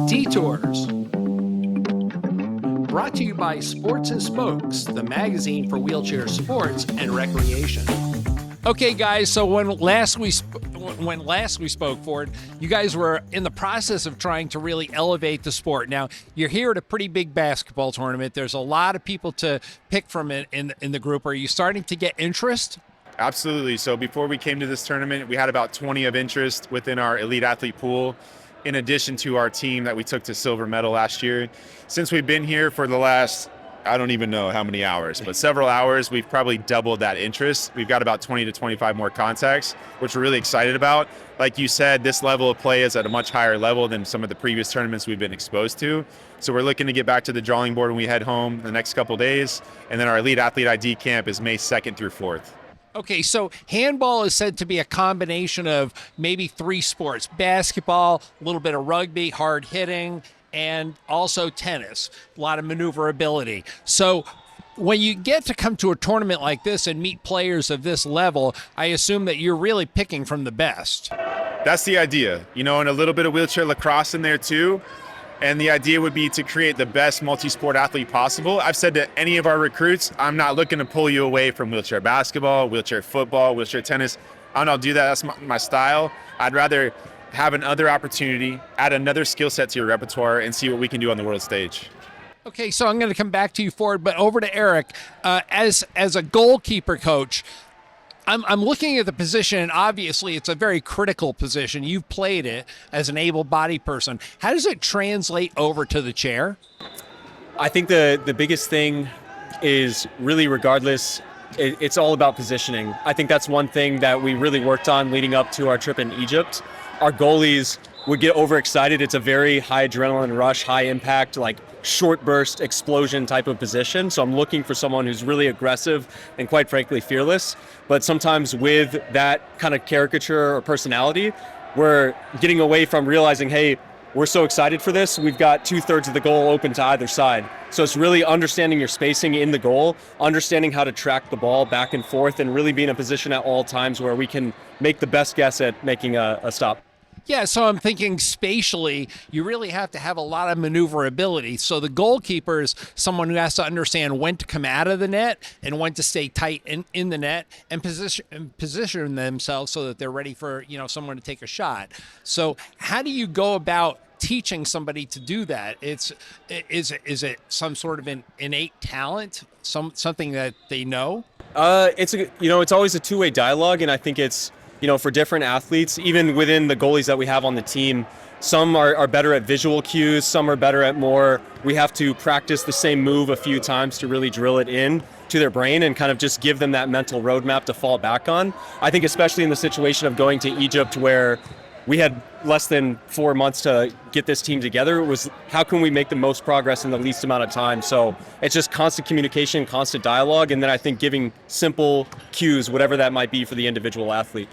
Detours. Brought to you by Sports and Spokes, the magazine for wheelchair sports and recreation. Okay, guys, so when last we spoke, Ford, you guys were in the process of trying to really elevate the sport. Now, you're here at a pretty big basketball tournament. There's a lot of people to pick from in the group. Are you starting to get interest? Absolutely. So before we came to this tournament, we had about 20 of interest within our elite athlete pool, in addition to our team that we took to silver medal last year. Since we've been here for the last, I don't even know how many hours, but several hours, we've probably doubled that interest. We've got about 20 to 25 more contacts, which we're really excited about. Like you said, this level of play is at a much higher level than some of the previous tournaments we've been exposed to. So we're looking to get back to the drawing board when we head home the next couple days. And then our Elite Athlete ID camp is May 2nd through 4th. Okay, so handball is said to be a combination of maybe three sports: basketball, a little bit of rugby, hard hitting, and also tennis, a lot of maneuverability. So when you get to come to a tournament like this and meet players of this level, I assume that you're really picking from the best. That's the idea, and a little bit of wheelchair lacrosse in there too. And the idea would be to create the best multi-sport athlete possible. I've said to any of our recruits, I'm not looking to pull you away from wheelchair basketball, wheelchair football, wheelchair tennis. I don't do that. That's my style. I'd rather have another opportunity, add another skill set to your repertoire, and see what we can do on the world stage. Okay, so I'm going to come back to you, Ford, but over to Eric. As a goalkeeper coach, I'm looking at the position, and obviously it's a very critical position. You've played it as an able-bodied person. How does it translate over to the chair? I think the biggest thing is really, regardless, it's all about positioning. I think that's one thing that we really worked on leading up to our trip in Egypt. Our goalies would get overexcited. It's a very high adrenaline rush, high impact, like short burst explosion type of position. So I'm looking for someone who's really aggressive and quite frankly fearless. But sometimes with that kind of caricature or personality, we're getting away from realizing, hey, we're so excited for this. We've got 2/3 of the goal open to either side. So it's really understanding your spacing in the goal, understanding how to track the ball back and forth, and really be in a position at all times where we can make the best guess at making a stop. Yeah, so I'm thinking spatially, you really have to have a lot of maneuverability. So the goalkeeper is someone who has to understand when to come out of the net and when to stay tight in the net and position themselves so that they're ready for, someone to take a shot. So how do you go about teaching somebody to do that? Is it some sort of an innate talent, something that they know? It's always a two-way dialogue, and I think it's, for different athletes, even within the goalies that we have on the team, some are better at visual cues, some are better at more, we have to practice the same move a few times to really drill it in to their brain and kind of just give them that mental roadmap to fall back on. I think especially in the situation of going to Egypt where we had less than 4 months to get this team together, it was how can we make the most progress in the least amount of time? So it's just constant communication, constant dialogue, and then I think giving simple cues, whatever that might be for the individual athlete.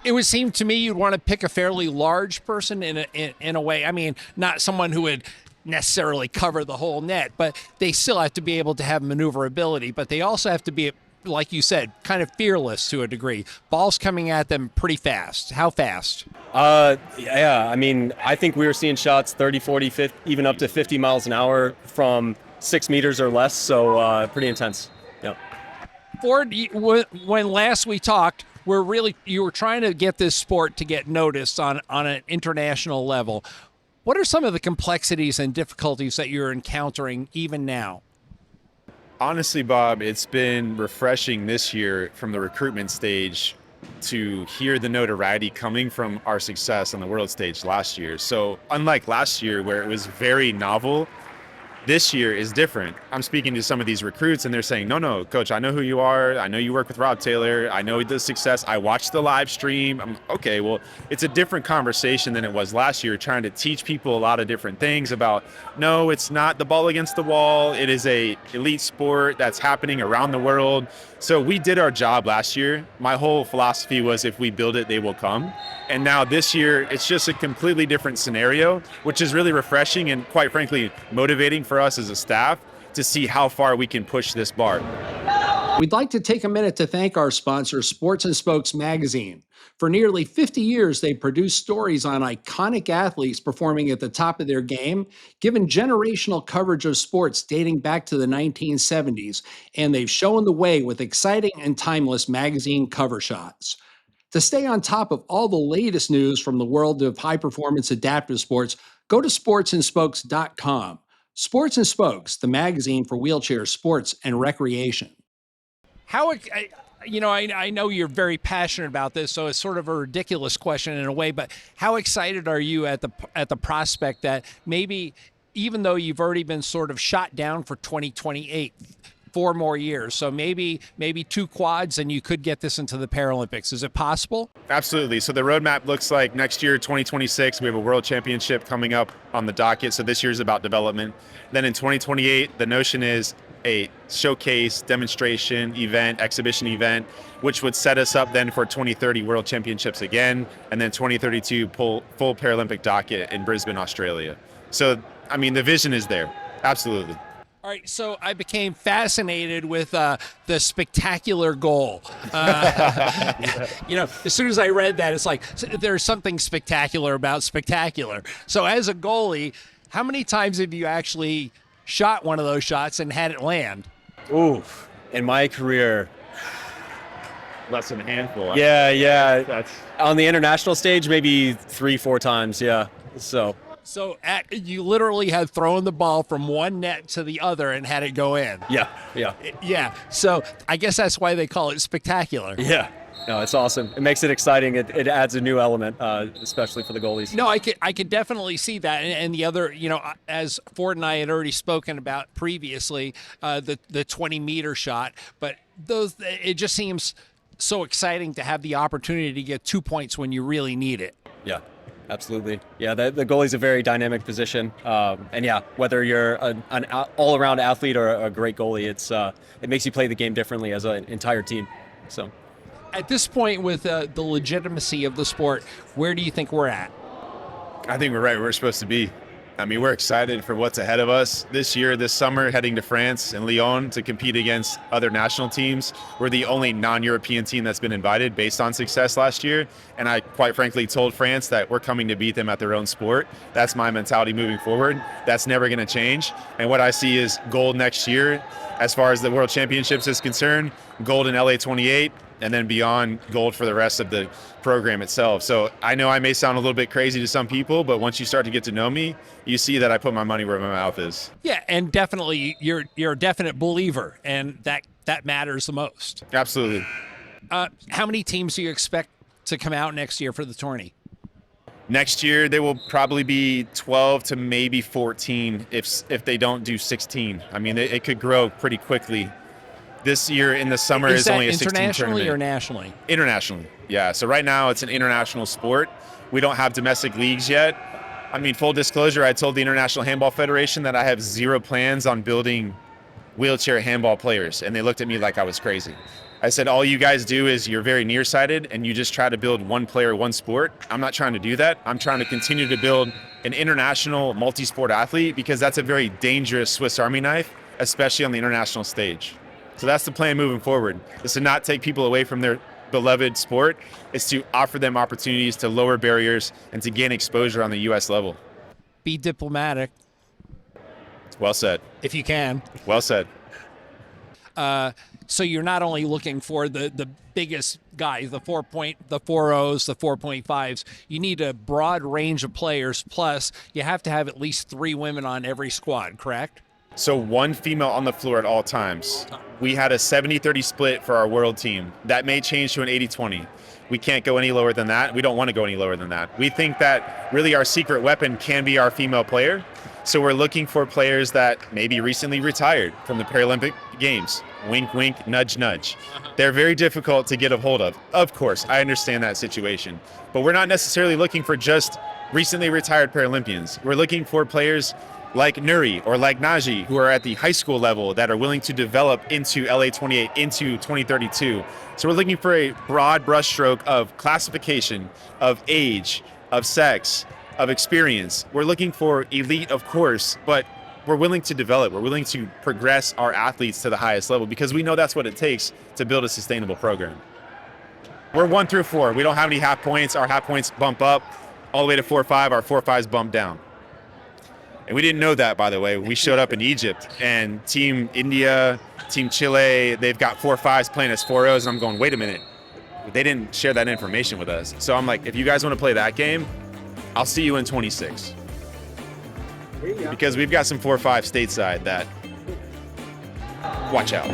It would seem to me you'd want to pick a fairly large person in a way. I mean, not someone who would necessarily cover the whole net, but they still have to be able to have maneuverability, but they also have to be, like you said, kind of fearless to a degree. Balls coming at them pretty fast. How fast? I mean, I think we were seeing shots 30, 40, 50, even up to 50 miles an hour from 6 meters or less, so pretty intense. Yeah. Ford, when last we talked, you were trying to get this sport to get noticed on an international level. What are some of the complexities and difficulties that you're encountering even now? Honestly, Bob, it's been refreshing this year from the recruitment stage to hear the notoriety coming from our success on the world stage last year. So unlike last year where it was very novel, this year is different. I'm speaking to some of these recruits and they're saying, no, coach, I know who you are. I know you work with Rob Taylor. I know the success. I watched the live stream. Okay, well, it's a different conversation than it was last year, trying to teach people a lot of different things about, no, it's not the ball against the wall. It is a elite sport that's happening around the world. So we did our job last year. My whole philosophy was if we build it, they will come. And now this year, it's just a completely different scenario, which is really refreshing and quite frankly, motivating for us as a staff to see how far we can push this bar. We'd like to take a minute to thank our sponsor, Sports and Spokes Magazine. For nearly 50 years, they've produced stories on iconic athletes performing at the top of their game, given generational coverage of sports dating back to the 1970s, and they've shown the way with exciting and timeless magazine cover shots. To stay on top of all the latest news from the world of high-performance adaptive sports, go to sportsandspokes.com. Sports and Spokes, the magazine for wheelchair sports and recreation. I know you're very passionate about this, so it's sort of a ridiculous question in a way, but how excited are you at the prospect that maybe, even though you've already been sort of shot down for 2028, 4 more years, so maybe 2 quads and you could get this into the Paralympics? Is it possible? Absolutely. So the roadmap looks like next year, 2026, we have a world championship coming up on the docket. So this year's about development. Then in 2028, the notion is a showcase, demonstration event, exhibition event, which would set us up then for 2030 World Championships again, and then 2032 full Paralympic docket in Brisbane, Australia. So, I mean, the vision is there. Absolutely. All right, so I became fascinated with the spectacular goal. As soon as I read that, it's like there's something spectacular about spectacular. So as a goalie, how many times have you actually shot one of those shots and had it land? Ooh, in my career, Less than a handful. yeah. That's On the international stage, maybe 3-4 times, yeah. So You literally had thrown the ball from one net to the other and had it go in. yeah. Yeah. So I guess that's why they call it spectacular. Yeah. No, it's awesome. It makes it exciting. It adds a new element, especially for the goalies. No, I could definitely see that. And the other, as Ford and I had already spoken about previously, the 20-meter shot. But it just seems so exciting to have the opportunity to get 2 points when you really need it. Yeah, absolutely. Yeah, the goalie's a very dynamic position. And yeah, whether you're an all-around athlete or a great goalie, it makes you play the game differently as an entire team. So. At this point, with the legitimacy of the sport, where do you think we're at? I think we're right where we're supposed to be. I mean, we're excited for what's ahead of us this year, this summer, heading to France and Lyon to compete against other national teams. We're the only non-European team that's been invited based on success last year. And I quite frankly told France that we're coming to beat them at their own sport. That's my mentality moving forward. That's never going to change. And what I see is gold next year, as far as the World Championships is concerned, gold in LA 28, and then beyond gold for the rest of the program itself. So I know I may sound a little bit crazy to some people, but once you start to get to know me, you see that I put my money where my mouth is. Yeah, and definitely you're a definite believer, and that matters the most. Absolutely. How many teams do you expect to come out next year for the tourney? Next year, there will probably be 12 to maybe 14 if they don't do 16. I mean, it could grow pretty quickly. This year in the summer is only a 16 tournament. Internationally or nationally? Internationally, yeah. So right now it's an international sport. We don't have domestic leagues yet. I mean, full disclosure, I told the International Handball Federation that I have 0 plans on building wheelchair handball players, and they looked at me like I was crazy. I said, all you guys do is you're very nearsighted and you just try to build one player, one sport. I'm not trying to do that. I'm trying to continue to build an international multi-sport athlete, because that's a very dangerous Swiss Army knife, especially on the international stage. So that's the plan moving forward, is to not take people away from their beloved sport. It's to offer them opportunities to lower barriers and to gain exposure on the U.S. level. Be diplomatic. Well said. If you can. Well said. So you're not only looking for the biggest guys, the 4.0s, the 4.5s. You need a broad range of players. Plus, you have to have at least 3 women on every squad, correct? So 1 female on the floor at all times. We had a 70-30 split for our world team. That may change to an 80-20. We can't go any lower than that. We don't want to go any lower than that. We think that really our secret weapon can be our female player. So we're looking for players that maybe recently retired from the Paralympic Games. Wink, wink, nudge, nudge. They're very difficult to get a hold of. Of course, I understand that situation. But we're not necessarily looking for just recently retired Paralympians. We're looking for players like Nuri or like Naji, who are at the high school level that are willing to develop into LA 28, into 2032. So we're looking for a broad brushstroke of classification, of age, of sex, of experience. We're looking for elite, of course, but we're willing to develop, we're willing to progress our athletes to the highest level because we know that's what it takes to build a sustainable program. We're 1 through 4. We don't have any half points. Our half points bump up all the way to 4-5. Our 4-5s bump down. And we didn't know that, by the way. We showed up in Egypt, and Team India, Team Chile, they've got 4-5s playing as 4-0s, and I'm going, wait a minute. They didn't share that information with us. So I'm like, if you guys want to play that game, I'll see you in 26. Because we've got some 4-5 stateside that, watch out.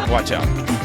Watch out.